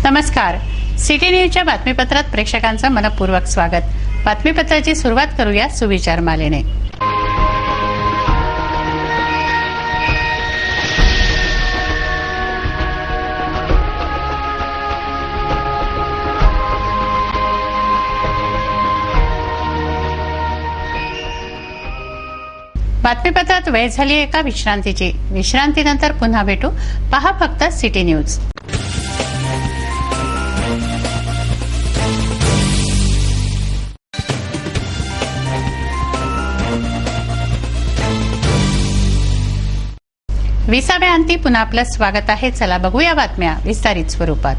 नमस्कार. सिटी न्यूजच्या बातमीपत्रात प्रेक्षकांचं मनपूर्वक स्वागत. बातमीपत्राची सुरुवात करूया सुविचार मालेने. बातमीपत्रात वेळ झाली एका विश्रांतीची. विश्रांतीनंतर पुन्हा भेटू. पहा फक्त सिटी न्यूज. विसाव्या अंती पुन्हा आपलं स्वागत आहे. चला बघूया बातम्या विस्तारित स्वरूपात.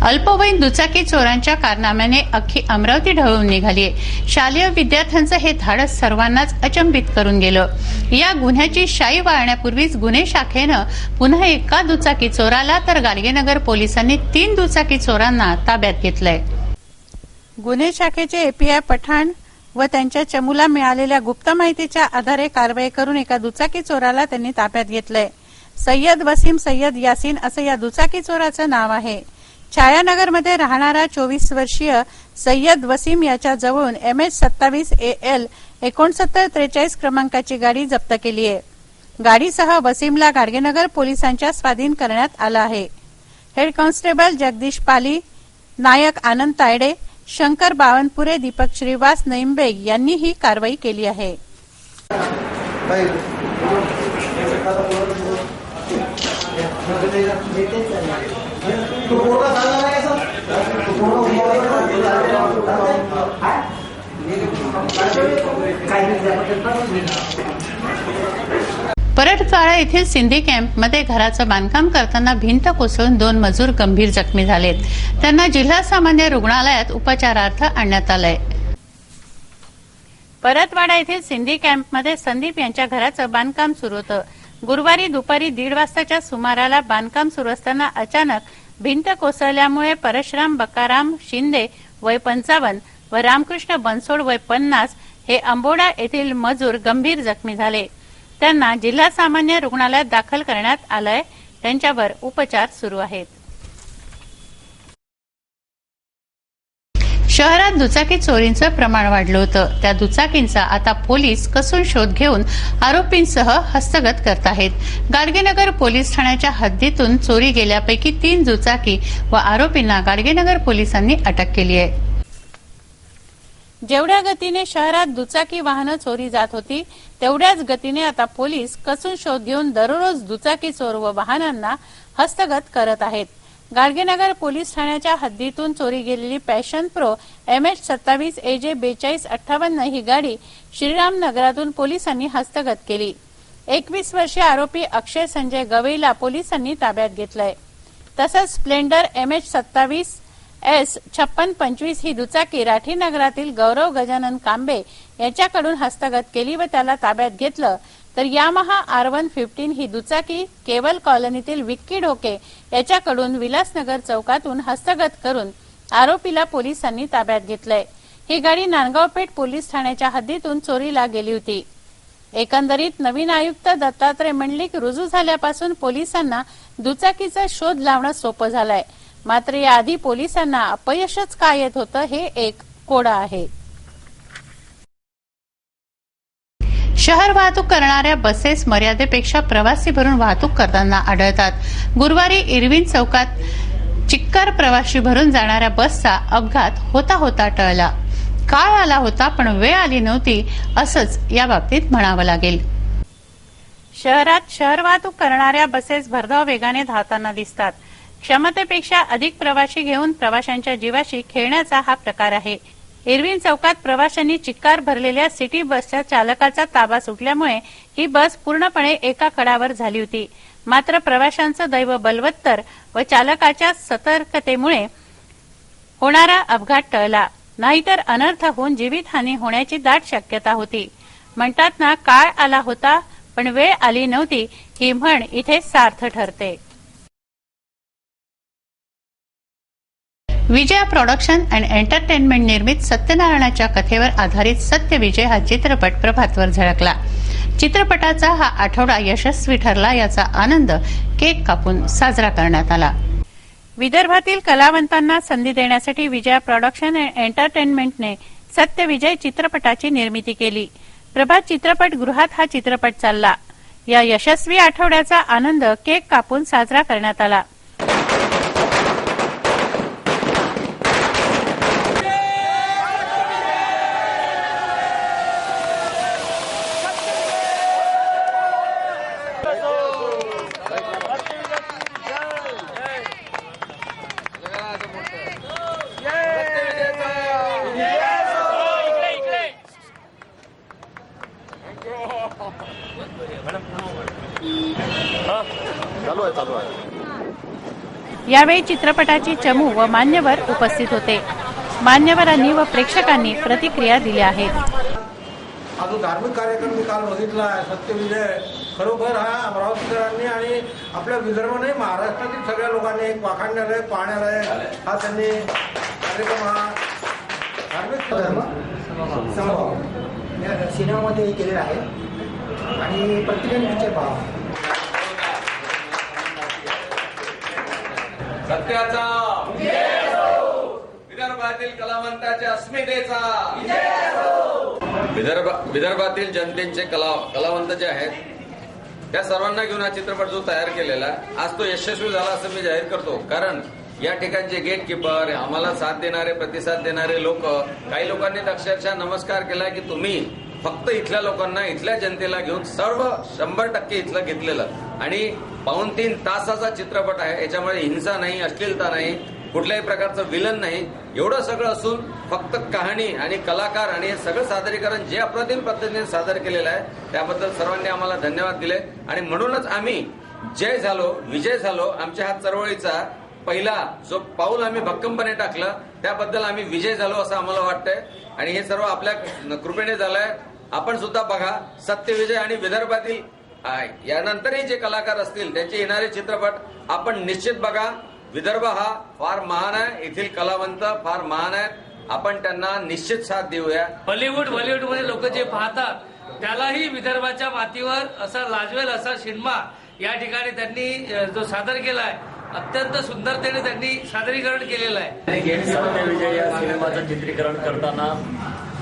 अल्पवयीन दुचाकी चोरांच्या कारनाम्याने अख्खी अमरावती ढवळून निघालीय. शालेय विद्यार्थ्यांचं हे धाडस सर्वांनाच अचंबित करून गेलं. या गुन्ह्याची शाई वाळण्यापूर्वीच गुन्हे शाखेनं पुन्हा एका दुचाकी चोराला तर गाडगेनगर पोलिसांनी 3 दुचाकी चोरांना ताब्यात घेतलंय. गुन्हे शाखेचे एपीआय पठाण व त्यांच्या चमूला मिळालेल्या गुप्त माहितीच्या आधारे कारवाई करून एका दुचाकी चोराला त्यांनी ताब्यात घेतलंय. सय्यद वसीम सय्यद यासीन असं या दुचाकी चोराचं नाव आहे. छायानगरमध्ये राहणारा 24 वर्षीय सय्यद वसीम याच्या जवळून MH27 AL 6943 क्रमांकाची गाडी जप्त केली आहे. गाडीसह वसीमला गाडगेनगर पोलिसांच्या स्वाधीन करण्यात आलं आहे. हेड कॉन्स्टेबल जगदीश पाली, नायक आनंद तायडे, शंकर बावनपुरे, दीपक श्रीवास, नईम बेग यांनी ही कारवाई केली आहे. परटवाडा येथील सिंधी कॅम्पमध्ये घराचं बांधकाम करताना भिंत कोसळून 2 मजूर गंभीर जखमी झालेत. त्यांना जिल्हा सामान्य रुग्णालयात उपचारार्थ आणण्यात आलंय. परतवाडा येथील सिंधी कॅम्पमध्ये संदीप यांच्या घराचं बांधकाम सुरू होतं. गुरुवारी दुपारी 1:30 वाजताच्या सुमाराला बांधकाम सुरू असताना अचानक भिंत कोसळल्यामुळे परशुराम बकाराम शिंदे वय 55 व रामकृष्ण बनसोड वय 50 हे अंबोडा येथील मजूर गंभीर जखमी झाले. त्यांना जिल्हा सामान्य रुग्णालयात दाखल करण्यात आलंय. त्यांच्यावर उपचार सुरू आहेत. शहरात दुचाकी चोरींचं प्रमाण वाढलं होतं. त्या दुचाकींचा आता पोलीस कसून शोध घेऊन आरोपींसह हस्तगत करत आहेत. गाडगेनगर पोलीस ठाण्याच्या हद्दीतून चोरी गेल्यापैकी 3 दुचाकी व आरोपींना गाडगेनगर पोलिसांनी अटक केली आहे. जेवढ्या गतीने शहरात दुचाकी वाहनं चोरी जात होती तेवढ्याच गतीने आता पोलीस कसून शोध घेऊन दररोज दुचाकी चोर व वाहनांना हस्तगत करत आहेत. गाडगेनगर पोलीस ठाण्याच्या हद्दीतून चोरी गेलेली पॅशन प्रो MH27 AJ 4258 ही गाडी श्रीरामनगरातून पोलिसांनी हस्तगत केली. 21 वर्षीय आरोपी अक्षय संजय गवईला पोलिसांनी ताब्यात घेतलंय. तसंच स्प्लेंडर MH27 S 5625 ही दुचाकी राठीनगरातील गौरव गजानन कांबे याच्याकडून हस्तगत केली व त्याला ताब्यात घेतलं. तर यामाहा R115 ही दुचाकी केवल कॉलनीतील विक्की ढोके याच्याकडून विलासनगर चौकातून हस्तगत करून आरोपीला पोलिसांनी ताब्यात घेतलंय. ही गाडी नांदगावपेठ पोलीस ठाण्याच्या हद्दीतून चोरीला गेली होती. एकंदरीत नवीन आयुक्त दत्तात्रय मंडलिक रुजू झाल्यापासून पोलिसांना दुचाकीचा शोध लावणं सोपं झालंय. मात्र याआधी पोलिसांना अपयशच का येत होतं हे एक कोडं आहे. शहर वाहतूक करणाऱ्या बसेस मर्यादेपेक्षा प्रवासी भरून वाहतूक करताना आढळतात. गुरुवारी इरविन चौकात चिक्कार प्रवासी भरून जाणाऱ्या बसचा अपघात होता होता टळला. काळ आला होता पण वेळ आली नव्हती असंच याबाबतीत म्हणावं लागेल. शहरात शहर वाहतूक करणाऱ्या बसेस भरधाव वेगाने धावताना दिसतात. क्षमतेपेक्षा अधिक प्रवासी घेऊन प्रवाशांच्या जीवाशी खेळण्याचा हा प्रकार आहे. इरविन चौकात प्रवाशांनी चिक्कार भरलेल्या सिटी बसच्या चालकाचा ताबा सुटल्यामुळे ही बस पूर्णपणे एका कडावर झाली होती. मात्र प्रवाशांचं दैव बलवत्तर व चालकाच्या सतर्कतेमुळे होणारा अपघात टळला. नाहीतर अनर्थ होऊन जीवितहानी होण्याची दाट शक्यता होती. म्हणतात ना, काळ आला होता पण वेळ आली नव्हती, ही म्हण इथे सार्थ ठरते. विजया प्रोडक्शन अँड एंटरटेनमेंट निर्मित सत्यनारायणाच्या कथेवर आधारित सत्यविजय हा चित्रपट प्रभातवर झळकला. चित्रपटाचा हा आठवडा यशस्वी ठरला, याचा आनंद केक कापून साजरा करण्यात आला. विदर्भातील कलावंतांना संधी देण्यासाठी विजया प्रोडक्शन अँड एंटरटेनमेंटने सत्यविजय चित्रपटाची निर्मिती केली. प्रभात चित्रपटगृहात हा चित्रपट चालला. या यशस्वी आठवड्याचा आनंद केक कापून साजरा करण्यात आला. चालू आहे. यावेळी चित्रपटाची चमू व मान्यवर उपस्थित होते. मान्यवरांनी व प्रेक्षकांनी प्रतिक्रिया दिल्या आहेत. अजून धार्मिक कार्यक्रम मी काल बघितला. सत्यविजय खरोखर हा अमरावतीकरांनी आणि आपल्या विदर्भाने महाराष्ट्रातील सगळ्या लोकांनी एक वाखाणण्यालय पाहण्यालय हा त्यांनी कार्यक्रम हा धार्मिक समभाव या सिनेमामध्ये केलेला आहे आणि प्रत्येकाने पिक्चर पाहावा. सत्याचा विदर्भातील कलावंताच्या अस्मितेचा विदर्भातील जनतेचे कलावंत जे आहेत त्या सर्वांना घेऊन हा चित्रपट जो तयार केलेला आज तो यशस्वी झाला असं मी जाहीर करतो. कारण या ठिकाणचे गेट कीपर, आम्हाला साथ देणारे, प्रतिसाद देणारे लोक, काही लोकांनी अक्षरशः नमस्कार केला की तुम्ही फक्त इथल्या लोकांना, इथल्या जनतेला घेऊन सर्व 100% इथलं घेतलेलं आणि 2.5-3 तासाचा चित्रपट आहे. याच्यामुळे हिंसा नाही, अश्लीलता नाही, कुठल्याही प्रकारचं विलन नाही. एवढं सगळं असून फक्त कहाणी आणि कलाकार आणि हे सगळं सादरीकरण जे अप्रतिम पद्धतीने सादर केलेलं आहे त्याबद्दल सर्वांनी आम्हाला धन्यवाद दिले. आणि म्हणूनच आम्ही विजय झालो. आमच्या हा चळवळीचा पहिला जो पाऊल आम्ही भक्कमपणे टाकलं त्याबद्दल आम्ही विजय झालो असं आम्हाला वाटतंय. आणि हे सर्व आपल्या कृपेने झालंय. आपण सुद्धा बघा सत्यविजय आणि विदर्भातील यानंतरही जे कलाकार असतील त्यांचे येणारे चित्रपट आपण निश्चित बघा. विदर्भ हा फार महान आहे, येथील कलावंत फार महान आहेत. आपण त्यांना निश्चित साथ देऊया. बॉलिवूडमध्ये लोक जे पाहतात त्यालाही विदर्भाच्या मातीवर असा लाजवेल असा सिनेमा या ठिकाणी त्यांनी जो सादर केलाय अत्यंत सुंदरतेने त्यांनी सादरीकरण केलेलं आहे. सत्यविजय या सिनेमाचं चित्रीकरण करताना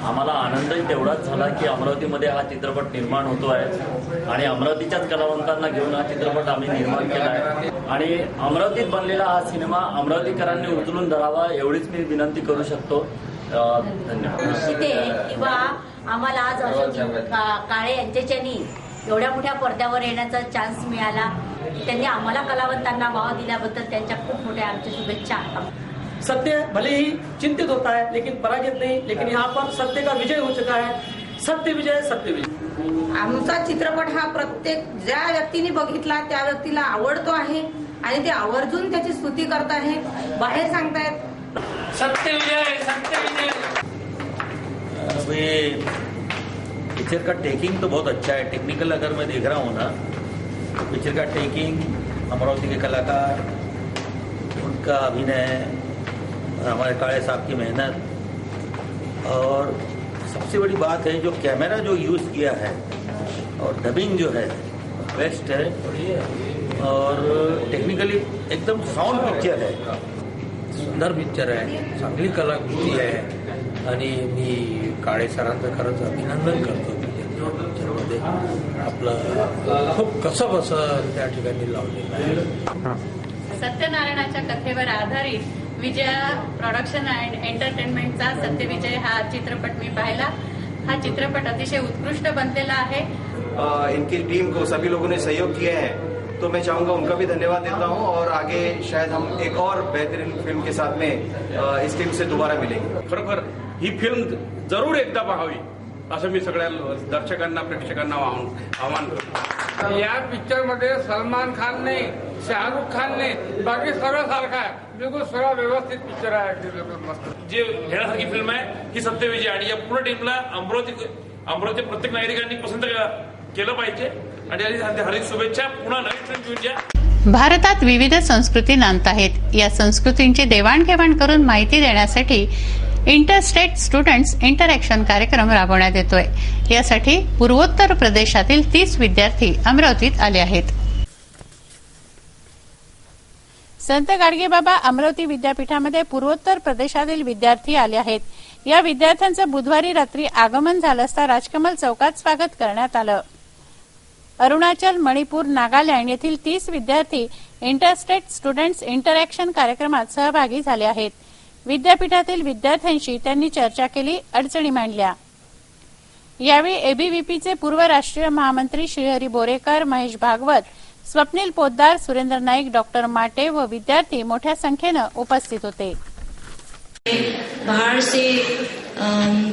आम्हाला आनंदही तेवढाच झाला की अमरावतीमध्ये हा चित्रपट निर्माण होतो आहे आणि अमरावतीच्याच कलावंतांना घेऊन हा चित्रपट आम्ही निर्माण केला आहे आणि अमरावतीत बनलेला हा सिनेमा अमरावतीकरांनी उचलून धरावा एवढीच मी विनंती करू शकतो. धन्यवाद. इथे किंवा आम्हाला आज अशोक काळे यांच्यानी एवढ्या मोठ्या पडद्यावर येण्याचा चान्स मिळाला. त्यांनी आम्हाला कलावंतांना वाव दिल्याबद्दल त्यांच्या खूप मोठ्या आमच्या शुभेच्छा. सत्य भले ही चिंतित होता है लेकिन पराजित नहीं, लेकिन यहाँ पर सत्य का विजय हो चुका है. सत्यविजय. आमचा चित्रपट हा प्रत्येक ज्या व्यक्तीने बघितला त्या व्यक्तीला आवडतो आहे आणि ते आवर्जून त्याची स्तुती करत आहेत, बाहेर सांगतायत सत्यविजय. पिक्चर का टेकिंग तो बहुत अच्छा है. टेक्निकल अगर मैं देख रहा हूँ ना, पिक्चर का टेकिंग, अमरावती के कलाकार, उनका अभिनय, हमारे काळे साहब की मेहनत और सबसे बड़ी बात है जो कैमरा जो यूज़ किया है और डबिंग जो है बेस्ट है और टेक्निकली एकदम साउंड पिक्चर है. सुंदर पिक्चर आहे, चांगली कलाकृती आहे आणि मी काळे सरांचं खरंच अभिनंदन करतो. पिक्चरमध्ये आपलं खूप कसं त्या ठिकाणी लावलेलं आहे. सत्यनारायणाच्या कथेवर आधारित विजया प्रोडक्शन अँड एंटरटेनमेंटचा सत्यविजय हा चित्रपट मी पाहिला. हा चित्रपट अतिशय उत्कृष्ट बनलेला आहे. इनकी टीम को सभी लोगों ने सहयोग किया है तो मैं चाहूंगा उनका भी धन्यवाद देता हूं और आगे शायद हम एक और बेहतरीन फिल्म के साथ में इस टीम से दोबारा मिलेंगे. खरोखर ही फिल्म जरूर एकदा पाहावी असं मी सगळ्या दर्शकांना प्रेक्षकांना आवाहन करतो. या पिक्चर मध्ये सलमान खान नाही, शाहरुख खान नाही, बाकी सर्व सारखं आहे. बिलकुल सर्व व्यवस्थित पिक्चर आहे. मस्त जे घेण्यासारखी फिल्म आहे ही सत्यविजय आणि या पूर्ण टीमला अमरावती प्रत्येक नागरिकांनी पसंत केलं पाहिजे आणि हार्दिक शुभेच्छा. पुन्हा नवीन फिल्म घेऊन या. भारतात विविध संस्कृती नांदत आहेत. या संस्कृतींची देवाणघेवाण करून माहिती देण्यासाठी इंटरस्टेट स्टुडंट्स इंटरॅक्शन कार्यक्रम राबवण्यात येतोय. यासाठी पूर्वोत्तर प्रदेशातील 30 विद्यार्थी अमरावतीत आले आहेत. संत गाडगेबाबा अमरावती विद्यापीठामध्ये पूर्वोत्तर प्रदेशातील विद्यार्थी आले आहेत. या विद्यार्थ्यांचं बुधवारी रात्री आगमन झालं असता राजकमल चौकात स्वागत करण्यात आलं. अरुणाचल, मणिपूर, नागालँड येथील 30 विद्यार्थी इंटरस्टेट स्टुडंट्स इंटरॅक्शन कार्यक्रमात सहभागी झाले आहेत. विद्यापीठातील विद्यार्थ्यांशी त्यांनी चर्चा केली, अडचणी मांडल्या. यावेळी एबीव्हीपीचे पूर्व राष्ट्रीय महामंत्री श्रीहरी बोरेकर, महेश भागवत, स्वप्नील पोद्दार, सुरेंद्र नाईक, डॉक्टर माटे व विद्यार्थी मोठ्या संख्येनं उपस्थित होते. बाहर से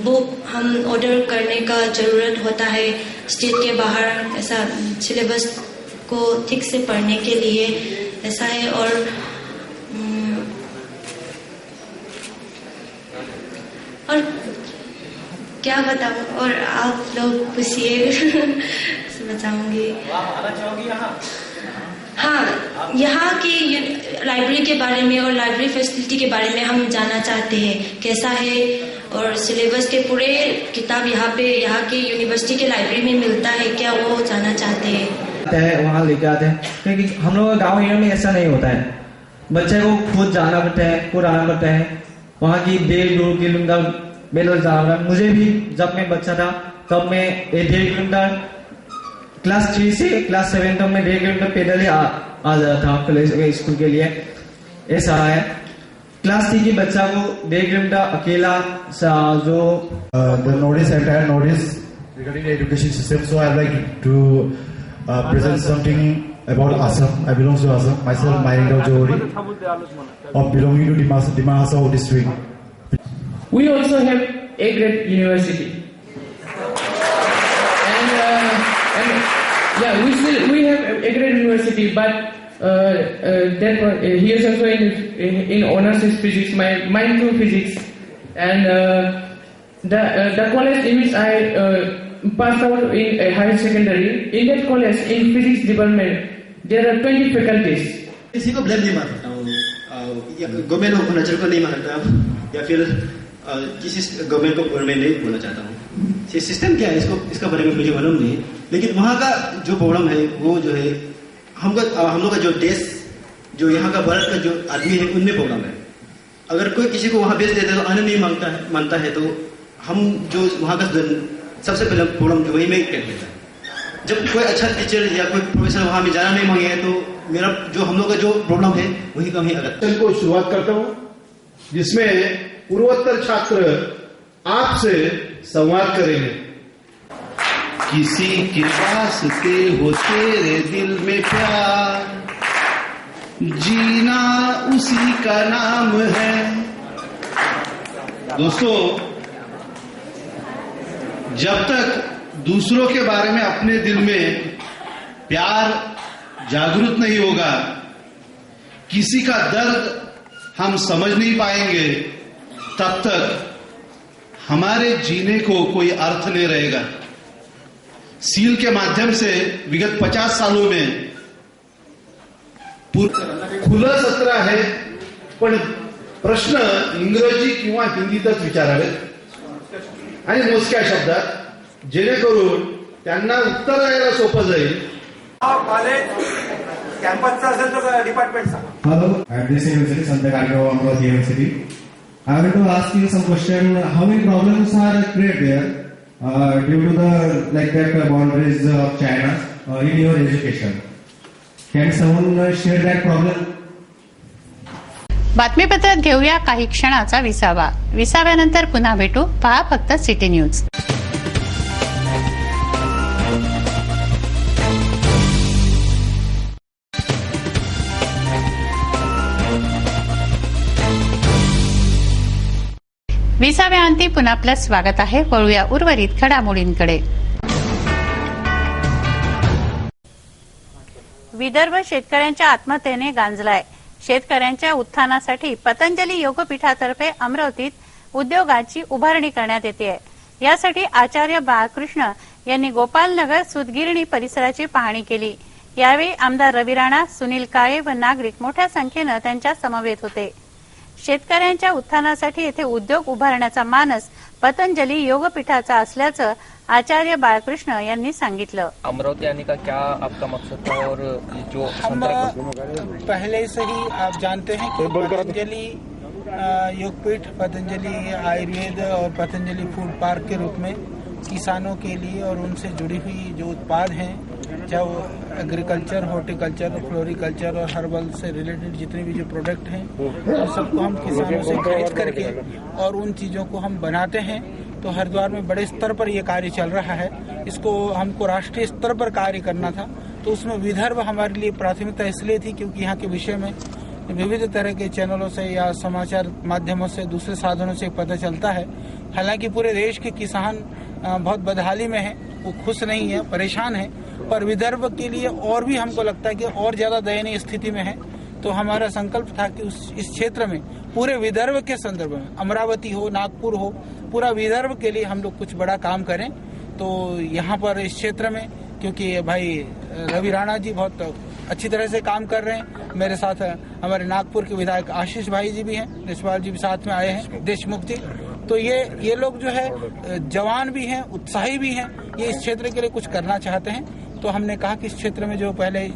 बुक हम ऑर्डर करने का जरूरत होता है. स्टेट के बाहर ऐसा सिलेबस को ठीक से पढ़ने के लिए ऐसा है. और क्या बताऊं, और आप लोग पूछिए बताऊंगी. हाँ, यहाँ की लाइब्रेरी के बारे में और लाइब्रेरी फैसिलिटी के बारे में हम जानना चाहते हैं कैसा है, और सिलेबस के पूरे किताब यहाँ के यूनिवर्सिटी के लाइब्रेरी में मिलता है क्या, वो जानना चाहते हैं. वहाँ लेके आते हैं क्योंकि हम लोग गाँव एरिया में ऐसा नहीं होता है. बच्चे को खुद जाना पड़ता है, खुद आना पड़ता है. वहाँ की 1.5-2 किलोमीटर पैदल जाना. मुझे भी जब मैं बच्चा था तब मैं 1.5 किलोमीटर क्लास 3 से क्लास 7 तक मैं 1.5 किलोमीटर पैदल ही आ जाता था स्कूल के लिए. ऐसा है क्लास 3 की बच्चा को 1.5 किलोमीटर अकेला जो the entire notice regarding the education system. So I like to present something about Assam. I belong to Assam. Myself, Mayindav Johari, of belonging to Dima Hasao district. We also have a great university, and we have a great university, but he is also in honors in physics, mine too physics, and the college in which I passed out in a higher secondary. In that college, in physics department, there are 20 faculties. किसी को blame नहीं मार सकता हूँ, government को अरुणाचल को नहीं मार सकता, या फिर किसी गवर्नमेंट को गवर्नमेंट नहीं बोलना चाहता हूँ. ये सिस्टम क्या है इसका बारे में मुझे मालूम नहीं, लेकिन वहाँ का जो प्रॉब्लम है वो जो है हम लोग का जो देश, जो यहाँ का भारत का जो आदमी है उनमें प्रॉब्लम है. अगर कोई किसी को वहाँ भेज देता है तो आने नहीं मानता है, तो हम जो वहाँ का सबसे पहले प्रॉब्लम जो वही में कर देता है. जब कोई अच्छा टीचर या कोई प्रोफेसर वहाँ में जाना नहीं मांगे है तो मेरा जो हम लोग का जो प्रॉब्लम है वही कमी अलग. को शुरुआत करता हूँ जिसमें पूर्वोत्तर छात्र आपसे संवाद करेंगे. किसी के वास्ते हो तेरे दिल में प्यार, जीना उसी का नाम है. दोस्तों, जब तक दूसरों के बारे में अपने दिल में प्यार जागृत नहीं होगा, किसी का दर्द हम समझ नहीं पाएंगे, तब तक हमारे जीने को कोई अर्थ नहीं रहेगा. सील के माध्यम से विगत 50 सालों में खुलं सत्र आहे, पण प्रश्न इंग्रजी किंवा हिंदीतच विचारावेत आणि मोजक्या शब्दात, जेणेकरून त्यांना उत्तर द्यायला सोपं जाईल. कॉलेज कॅम्पसचा असेल तर डिपार्टमेंटचा. Hello, at this university, Sant Gadegawa Amravati University. I want to ask you some question. How many problems are created there due to the boundaries of China in your education? Can someone share that problem? बातमीपत्रात घेऊया काही क्षणाचा विसावा. विसाव्यानंतर पुन्हा भेटू. पहा फक्त city news. 20व्या अंती पुन्हा आपलं स्वागत आहे. वळूया उर्वरित घडामोडींकडे. विदर्भ शेतकऱ्यांच्या आत्महत्येने गांजलाय. शेतकऱ्यांच्या उत्थानासाठी पतंजली योगपीठातर्फे अमरावतीत उद्योगाची उभारणी करण्यात येते. यासाठी आचार्य बाळकृष्ण यांनी गोपालनगर सूतगिरणी परिसराची पाहणी केली. यावेळी आमदार रवी राणा, सुनील काळे व नागरिक मोठ्या संख्येनं त्यांच्या समवेत होते. शेतकऱ्यांच्या उत्थानासाठी येथे उद्योग उभारण्याचा मानस पतंजली योगपीठाचा असल्याचं आचार्य बाळकृष्ण यांनी सांगितलं. अमरावती आने का क्या आपका मकसद था और जो हम पहले से ही आप जानते हैं कि पतंजलि योगपीठ, पतंजलि आयुर्वेद और पतंजलि फूड पार्क के रूप में किसानों के लिए और उनसे जुड़ी हुई जो उत्पाद हैं, चाहे वो एग्रीकल्चर, हॉर्टिकल्चर, फ्लोरिकल्चर और हर्बल से रिलेटेड जितने भी जो प्रोडक्ट हैं, उन सबको हम किसानों से खरीद करके और उन चीज़ों को हम बनाते हैं. तो हरिद्वार में बड़े स्तर पर ये कार्य चल रहा है. इसको हमको राष्ट्रीय स्तर पर कार्य करना था, तो उसमें विदर्भ हमारे लिए प्राथमिकता इसलिए थी क्योंकि यहाँ के विषय में विविध तरह के चैनलों से या समाचार माध्यमों से, दूसरे साधनों से पता चलता है. हालांकि पूरे देश के किसान बहुत बदहाली में है, वो खुश नहीं है, परेशान है, पर विदर्भ के लिए और भी हमको लगता है कि और ज्यादा दयनीय स्थिति में है. तो हमारा संकल्प था कि इस क्षेत्र में पूरे विदर्भ के संदर्भ में, अमरावती हो, नागपुर हो, पूरा विदर्भ के लिए हम लोग कुछ बड़ा काम करें. तो यहाँ पर इस क्षेत्र में, क्योंकि भाई रवि राणा जी बहुत अच्छी तरह से काम कर रहे हैं, मेरे साथ हमारे नागपुर के विधायक आशीष भाई जी भी हैं, देशपाल जी भी साथ में आए हैं, देशमुख जी. तो ये लोग जो है जवान भी हैं, उत्साही भी हैं, ये इस क्षेत्र के लिए कुछ करना चाहते हैं. तो हमने कहा कि इस क्षेत्र में जो पहले,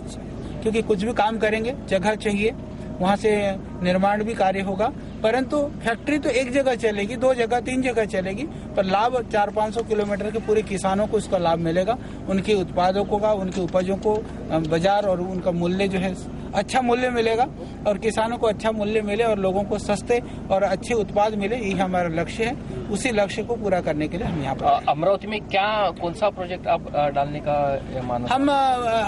क्योंकि कुछ भी काम करेंगे जगह चाहिए, वहाँ से निर्माण भी कार्य होगा, परंतु फैक्ट्री तो एक जगह चलेगी, 2 जगह 3 जगह चलेगी, पर लाभ 400-500 किलोमीटर के पूरे किसानों को इसका लाभ मिलेगा. उनके उत्पादों का, उनकी उपजों को बाजार और उनका मूल्य जो है अच्छा मूल्य मिलेगा, और किसानों को अच्छा मूल्य मिले और लोगों को सस्ते और अच्छे उत्पाद मिले, यही हमारा लक्ष्य है. उसी लक्ष्य को पूरा करने के लिए हम यहाँ पर. अमरावती में क्या, कौन सा प्रोजेक्ट आप डालने का मानस?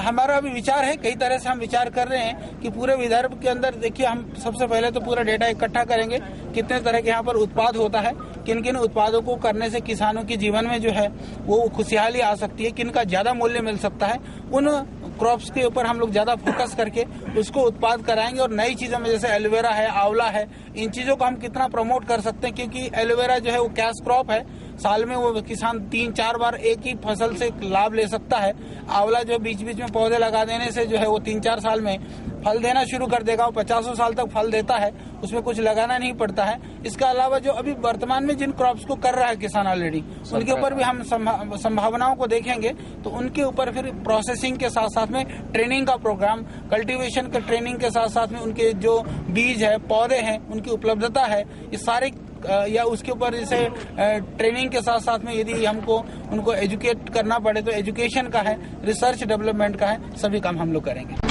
हमारा अभी विचार है, कई तरह से हम विचार कर रहे हैं कि पूरे विदर्भ के अंदर, देखिए हम सबसे पहले तो पूरा डेटा इकट्ठा करेंगे, कितने तरह के यहाँ पर उत्पाद होता है, किन किन उत्पादों को करने से किसानों के जीवन में जो है वो खुशहाली आ सकती है, किन का ज्यादा मूल्य मिल सकता है. उन क्रॉप्स के ऊपर हम लोग ज्यादा फोकस करके उसको उत्पाद कराएंगे. और नई चीजों में जैसे एलोवेरा है, आंवला है, इन चीजों को हम कितना प्रमोट कर सकते हैं, क्योंकि एलोवेरा जो है वो कैश क्रॉप है, साल में वो किसान 3-4 बार एक ही फसल से लाभ ले सकता है. आंवला जो बीच बीच में पौधे लगा देने से जो है वो 3-4 साल में फल देना शुरू कर देगा, वो 50 साल तक फल देता है, उसमें कुछ लगाना नहीं पड़ता है. इसके अलावा जो अभी वर्तमान में जिन क्रॉप्स को कर रहा है किसान ऑलरेडी, उनके ऊपर भी हम संभावनाओं को देखेंगे. तो उनके ऊपर फिर प्रोसेसिंग के साथ साथ में ट्रेनिंग का प्रोग्राम, कल्टीवेशन का ट्रेनिंग के साथ साथ में उनके जो बीज है, पौधे हैं, उनकी उपलब्धता है, ये सारे, या उसके ऊपर जैसे ट्रेनिंग के साथ साथ में यदि हमको उनको एजुकेट करना पड़े तो एजुकेशन का है, रिसर्च डेवलपमेंट का है, सभी काम हम लोग करेंगे.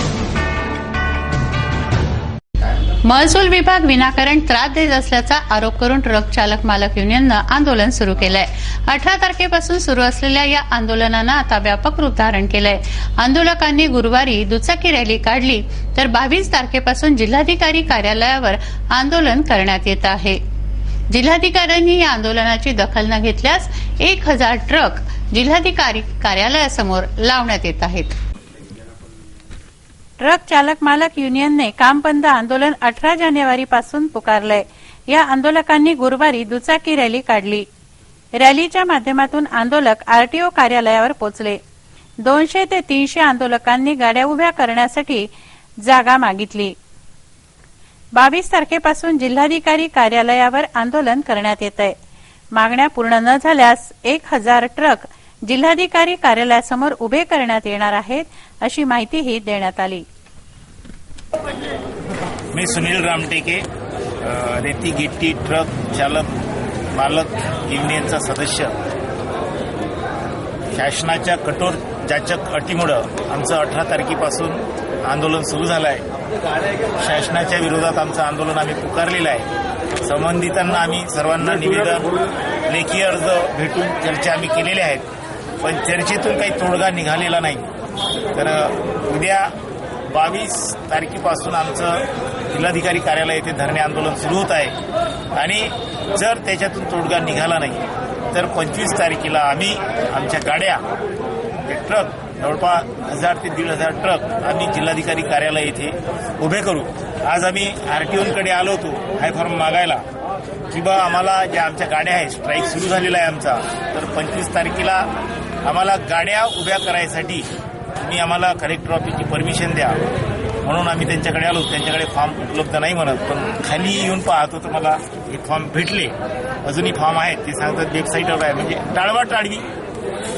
महसूल विभाग विनाकारण त्रास देत असल्याचा आरोप करून ट्रक चालक मालक युनियननं आंदोलन सुरू केलंय. 18 तारखेपासून सुरू असलेल्या या आंदोलनानं आता व्यापक रूप धारण केलंय. आंदोलकांनी गुरुवारी दुचाकी रॅली काढली, तर 22 तारखेपासून जिल्हाधिकारी कार्यालयावर आंदोलन करण्यात येत आहे. जिल्हाधिकाऱ्यांनी या आंदोलनाची दखल न घेतल्यास 1000 ट्रक जिल्हाधिकारी कार्यालयासमोर लावण्यात येत आहेत. ट्रक चालक मालक युनियनने काम बंद आंदोलन 18 जानेवारीपासून पुकारलंय. या आंदोलकांनी गुरुवारी दुचाकी रॅली काढली. रॅलीच्या माध्यमातून आंदोलक आरटीओ कार्यालयावर पोहोचले. 200 ते 300 आंदोलकांनी गाड्या उभ्या करण्यासाठी जागा मागितली. 22 तारखेपासून जिल्हाधिकारी कार्यालयावर आंदोलन करण्यात येत आहे. मागण्या पूर्ण न झाल्यास 1000 ट्रक जिल्हाधिकारी कार्यालयासमोर उभे करण्यात येणार आहेत, अशी माहितीही देण्यात आली. मी सुनील रामटेके, रेती गिट्टी ट्रक चालक मालक युनियनचा सदस्य. शासनाच्या कठोर जाचक अटीमुळे आमचं 18 तारखेपासून आंदोलन सुरू झालं आहे. शासनाच्या विरोधात आमचं आंदोलन आम्ही पुकारलेलं आहे. संबंधितांना आम्ही सर्वांना निवेदन, लेखी अर्ज भेटून चर्चा आम्ही केलेल्या आहेत, पण चर्चेतून काही तोडगा निघालेला नाही. तर उद्या 22 तारखेपासून आमचं जिल्हाधिकारी कार्यालय येथे धरणे आंदोलन सुरू होत आहे आणि जर त्याच्यातून तोडगा निघाला नाही तर 25 तारखेला आम्ही आमच्या गाड्या ट्रक जवळपास 1000 ते 1500 ट्रक आम्ही जिल्हाधिकारी कार्यालय येथे उभे करू. आज आम्ही आरटीओकडे आलो होतो हाय फॉर्म मागायला की बा आम्हाला ज्या आमच्या गाड्या आहेत, स्ट्राईक सुरू झालेला आहे आमचा, तर 25 तारखेला आम्हाला गाड्या उभ्या करायसाठी तुम्ही आम्हाला कलेक्टर ऑफिसची परमिशन द्या म्हणून आम्ही त्यांच्याकडे आलो. त्यांच्याकडे फॉर्म उपलब्ध नाही म्हणत, पण खाली येऊन पाहतो तर मला हे फॉर्म भेटले. अजूनही फॉर्म आहेत ते सांगतात वेबसाईटवर आहे, म्हणजे टाळवाटाळवी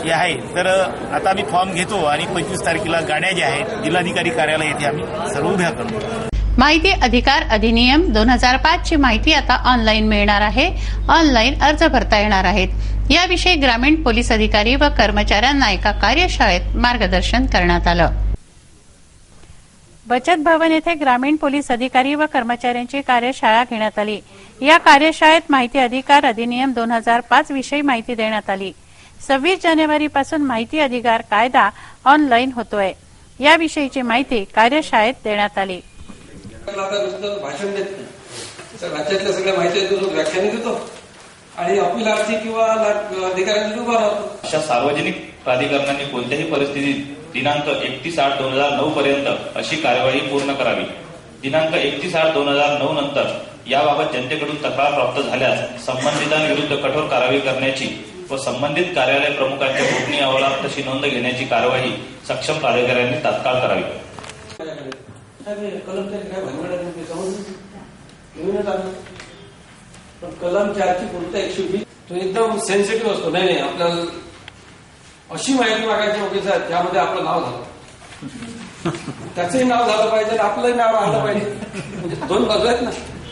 हे आहे. तर आता आम्ही फॉर्म घेतो आणि 25 तारखेला गाड्या ज्या आहेत जिल्हाधिकारी कार्यालय येथे आम्ही सर्व उभ्या करतो. माहिती अधिकार अधिनियम 2005 ची माहिती आता ऑनलाईन मिळणार आहे. ऑनलाईन अर्ज भरता येणार आहेत. याविषयी ग्रामीण पोलीस अधिकारी व कर्मचाऱ्यांना एका कार्यशाळेत मार्गदर्शन करण्यात आलं. बचत भवन येथे ग्रामीण पोलीस अधिकारी व कर्मचाऱ्यांची कार्यशाळा घेण्यात आली. या कार्यशाळेत माहिती अधिकार अधिनियम 2005 विषयी माहिती देण्यात आली. 26 जानेवारीपासून माहिती अधिकार कायदा ऑनलाईन होतोय. याविषयीची माहिती कार्यशाळेत देण्यात आली. भाषण देत नाही, तर राज्यातल्या सगळ्या माहिती व्याख्याने देतो आणि अपिलार्थी किंवा अधिकाऱ्यांनी उभा राहतो. अशा सार्वजनिक प्राधिकरणांनी कोणत्याही परिस्थितीत दिनांक 31/8/2009 पर्यंत अशी कार्यवाही पूर्ण करावी. दिनांक 31/8/2009 नंतर याबाबत जनतेकडून तक्रार प्राप्त झाल्यास संबंधितांविरुद्ध कठोर कारवाई करण्याची व संबंधित कार्यालय प्रमुखांच्या गोपनीय अहवालात तशी नोंद घेण्याची कार्यवाही सक्षम प्राधिकाऱ्यांनी तात्काळ करावी. कलम 4 काय भानगड येऊनच आलं, पण कलम 4ची पूर्तता 120 तो एकदम सेन्सिटिव्ह असतो. नाही आपल्याला अशी माहिती मागायची वकील साहेब त्यामध्ये आपलं नाव झालं, त्याचंही नाव झालं पाहिजे आणि आपलंही नाव राहिलं पाहिजे, म्हणजे दोन बाजू आहेत ना.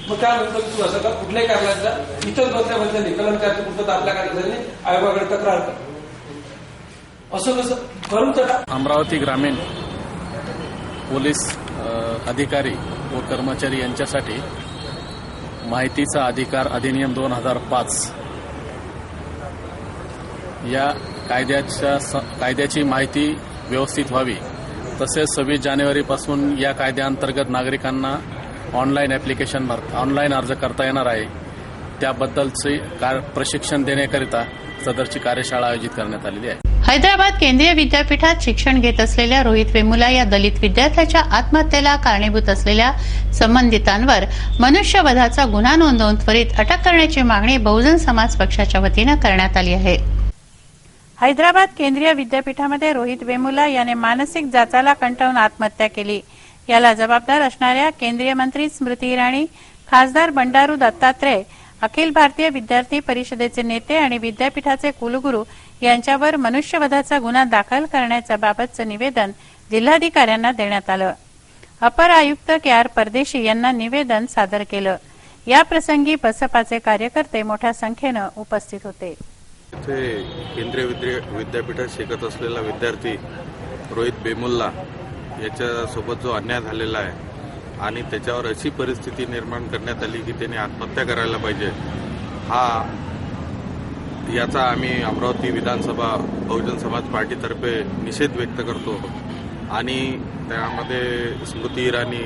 मग काय म्हणतो तू असं का कुठल्याही कारणाचा इतर दोन म्हणते कलम 4ची पूर्तता आपल्या कारणाने आयोगाकडे तक्रार कर, असं कसं करून तर. अमरावती ग्रामीण पोलीस अधिकारी व कर्मचारी यांच्यासाठी माहितीचा अधिकार अधिनियम 2005 या कायद्याची माहिती व्यवस्थित व्हावी, तसेच 26 जानेवारीपासून या कायद्याअंतर्गत नागरिकांना ऑनलाईन ऑनलाईन अर्ज करता येणार आहे. त्याबद्दलचे प्रशिक्षण देण्याकरिता सदरची कार्यशाळा आयोजित करण्यात आलेली आहे. हैदराबाद केंद्रीय विद्यापीठात शिक्षण घेत असलेल्या रोहित वेमुला या दलित विद्यार्थ्याच्या आत्महत्येला कारणीभूत असलेल्या संबंधितांवर मनुष्यवधाचा गुन्हा नोंदवून त्वरित अटक करण्याची मागणी बहुजन समाज पक्षाच्या वतीनं करण्यात आली आहे. हैदराबाद केंद्रीय विद्यापीठामध्ये रोहित वेमुला याने मानसिक जाचाला कंटाळून आत्महत्या केली. याला जबाबदार असणाऱ्या केंद्रीय मंत्री स्मृती इराणी, खासदार बंडारू दत्तात्रय, अखिल भारतीय विद्यार्थी परिषदेचे नेते आणि विद्यापीठाचे कुलगुरू यांच्यावर मनुष्यवधाचा गुन्हा दाखल करण्याबाबतचं निवेदन जिल्हाधिकाऱ्यांना देण्यात आलं. अपर आयुक्त के.आर. परदेशी यांना निवेदन सादर केलं. याप्रसंगी बसपाचे कार्यकर्ते मोठ्या संख्येनं उपस्थित होते. केंद्रीय विद्यापीठात शिकत असलेला विद्यार्थी रोहित वेमुला याच्यासोबत जो अन्याय झालेला आहे आणि त्याच्यावर अशी परिस्थिती निर्माण करण्यात आली की त्याने आत्महत्या करायला पाहिजे, याचा आम्ही अमरावती विधानसभा बहुजन समाज पार्टीतर्फे निषेध व्यक्त करतो. आणि त्यामध्ये स्मृती इराणी,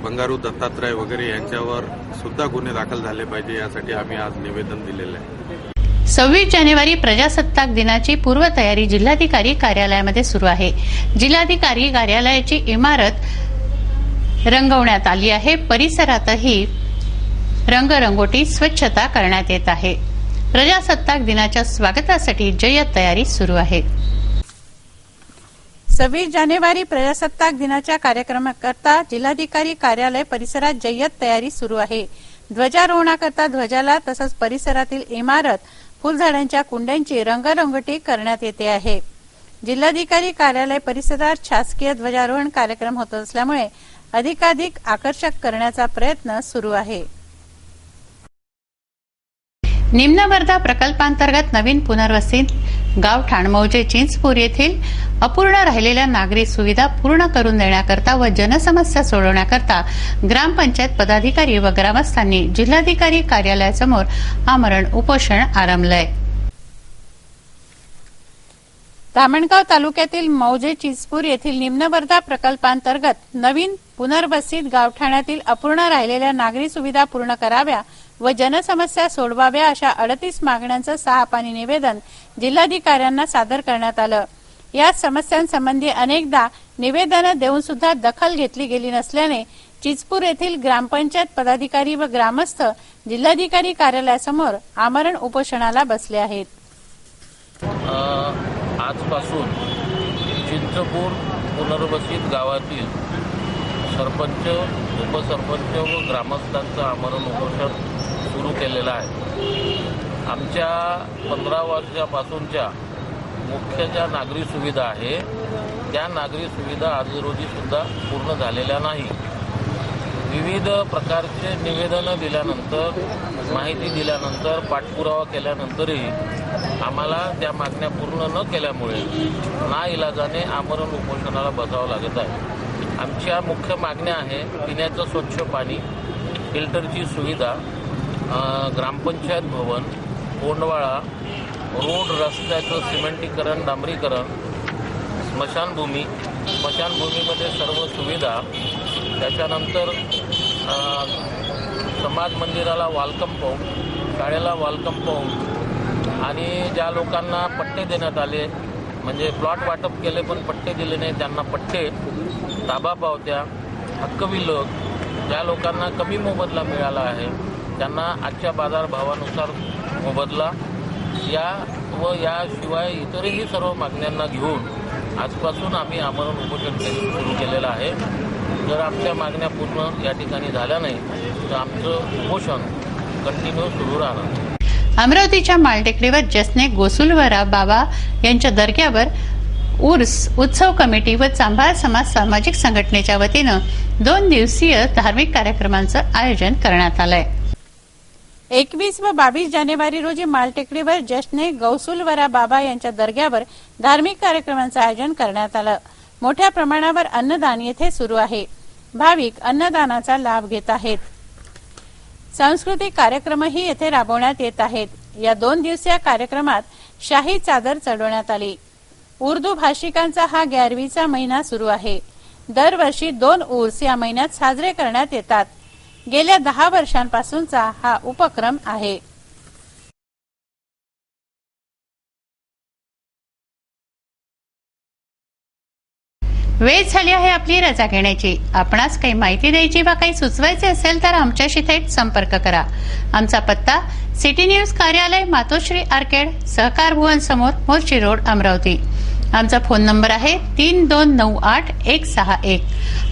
बंगारू दत्तात्रय वगैरे यांच्यावर सुद्धा गुन्हे दाखल झाले पाहिजे, यासाठी आम्ही आज निवेदन दिलेलं आहे. 26 जानेवारी प्रजासत्ताक दिनाची पूर्वतयारी जिल्हाधिकारी कार्यालयामध्ये सुरू आहे. जिल्हाधिकारी कार्यालयाची इमारत रंगवण्यात आली आहे. परिसरातही रंगरंगोटी स्वच्छता करण्यात येत आहे. प्रजासत्ताक दिनाच्या स्वागतासाठी जय्यत तयारी सुरू आहे. 26 जानेवारी प्रजासत्ताक दिनाच्या कार्यक्रमाकरता जिल्हाधिकारी कार्यालय परिसरात जय्यत तयारी सुरू आहे. ध्वजारोहणाकरता ध्वजाला तसंच परिसरातील इमारत, फुलझाडांच्या कुंड्यांची रंगरंगोटी करण्यात येते आहे. जिल्हाधिकारी कार्यालय परिसरात शासकीय ध्वजारोहण कार्यक्रम होत असल्यामुळे अधिकाधिक आकर्षक करण्याचा प्रयत्न सुरू आहे. निम्न वर्धा प्रकल्पांतर्गत नवीन पुनर्वसित गाव ठाणमौजे चिंचपूर येथील अपूर्ण राहिलेल्या नागरी सुविधा पूर्ण करून देण्याकरता व जनसमस्या सोडवण्याकरता ग्रामपंचायत पदाधिकारी व ग्रामस्थांनी जिल्हाधिकारी कार्यालयासमोर आमरण उपोषण आरंभलंय. धामणगाव तालुक्यातील मौजे चिचपूर येथील निम्न वर्धा प्रकल्पांतर्गत नवीन पुनर्वसित गावठाण्यातील अपूर्ण राहिलेल्या नागरी सुविधा पूर्ण कराव्या व जनसमस्या सोडवाव्या अशा 38 मागण्यांचं 6 पानी निवेदन जिल्हाधिकाऱ्यांना सादर करण्यात आलं। या समस्यांसंबंधी अनेकदा निवेदनं देऊन सुद्धा दखल घेतली गेली नसल्याने चिचपूर येथील ग्रामपंचायत पदाधिकारी व ग्रामस्थ जिल्हाधिकारी कार्यालयासमोर आमरण उपोषणाला बसले आहेत। आजपासून चिंचपूर पुनर्वसित गावातील सरपंच, उपसरपंच व ग्रामस्थांचं आमरण उपोषण सुरू केलेलं आहे। आमच्या 15 वर्षापासूनच्या मुख्य ज्या नागरी सुविधा आहे त्या नागरी सुविधा आज रोजी सुद्धा पूर्ण झालेल्या नाही। विविध प्रकारचे निवेदनं दिल्यानंतर, माहिती दिल्यानंतर, पाठपुरावा केल्यानंतरही आम्हाला त्या मागण्या पूर्ण न केल्यामुळे नाइलाजाने आमरण उपोषणाला बसावं लागत आहे। आमच्या मुख्य मागण्या आहे पिण्याचं स्वच्छ पाणी, फिल्टरची सुविधा, ग्रामपंचायत भवन, कोंडवाळा, रोड रस्त्याचं सिमेंटीकरण, डांबरीकरण, स्मशानभूमीमध्ये सर्व सुविधा, त्याच्यानंतर समाज मंदिराला वॉल कंपाऊंड, शाळेला वॉल कंपाऊंड आणि ज्या लोकांना पट्टे देण्यात आले म्हणजे प्लॉट वाटप केले पण पट्टे दिले नाही त्यांना पट्टे, ताबा पावत्या, हक्क विलोक, ज्या लोकांना कमी मोबदला मिळाला आहे त्यांना आजच्या बाजारभावानुसार मोबदला, याशिवाय इतरही सर्व मागण्यांना घेऊन आजपासून आम्ही आमरण उपोषण सुरू केलेलं आहे। जर आमच्या मागण्या पूर्ण या ठिकाणी झाल्या नाही तर आमचं उपोषण कंटिन्यू सुरू राहणार। अमरावतीच्या मालटेकडीवर जसने गोसुलवरा बाबा यांच्या दर्ग्यावर उर्स उत्सव कमिटी व चांभार समाज सामाजिक संघटनेच्या वतीनं 2 दिवसीय धार्मिक कार्यक्रमांचं आयोजन करण्यात आलंय। 21 व 22 जानेवारी रोजी मालटेकडीवर जसने गौसुलवरा बाबा यांच्या दर्ग्यावर धार्मिक कार्यक्रमांचं आयोजन करण्यात आलं। मोठ्या प्रमाणावर अन्नदान येथे सुरू आहे। भाविक अन्नदानाचा लाभ घेत आहेत। सांस्कृतिक कार्यक्रमही येथे राबवण्यात येत आहेत। या 2 दिवसीय कार्यक्रमात शाही चादर चढवण्यात आली। उर्दू भाषिकांचा हा 11वीचा महिना सुरू आहे। दरवर्षी 2 उर्स या महिन्यात साजरे करण्यात येतात। गेल्या 10 वर्षांपासूनचा हा उपक्रम आहे। वेळ झाली आहे आपली रजा घेण्याची। आपणास काही माहिती द्यायची वा काही सुचवायचे असेल तर आमच्याशी थेट संपर्क करा। आमचा पत्ता सिटी न्यूज कार्यालय, मातोश्री आर्केड, सहकार भवन समोर, मोर्शी रोड, अमरावती। आमचा फोन नंबर आहे 3298-161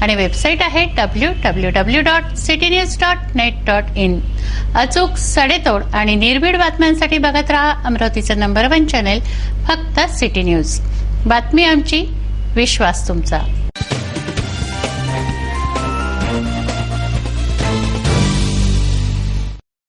आणि वेबसाईट आहे www.citynews.net.in। अचूक, सडेतोड आणि निर्भीड बातम्यांसाठी बघत रहा अमरावतीचं नंबर 1 चॅनेल, फक्त सिटी न्यूज। बातमी आमची, विश्वास तुमचा।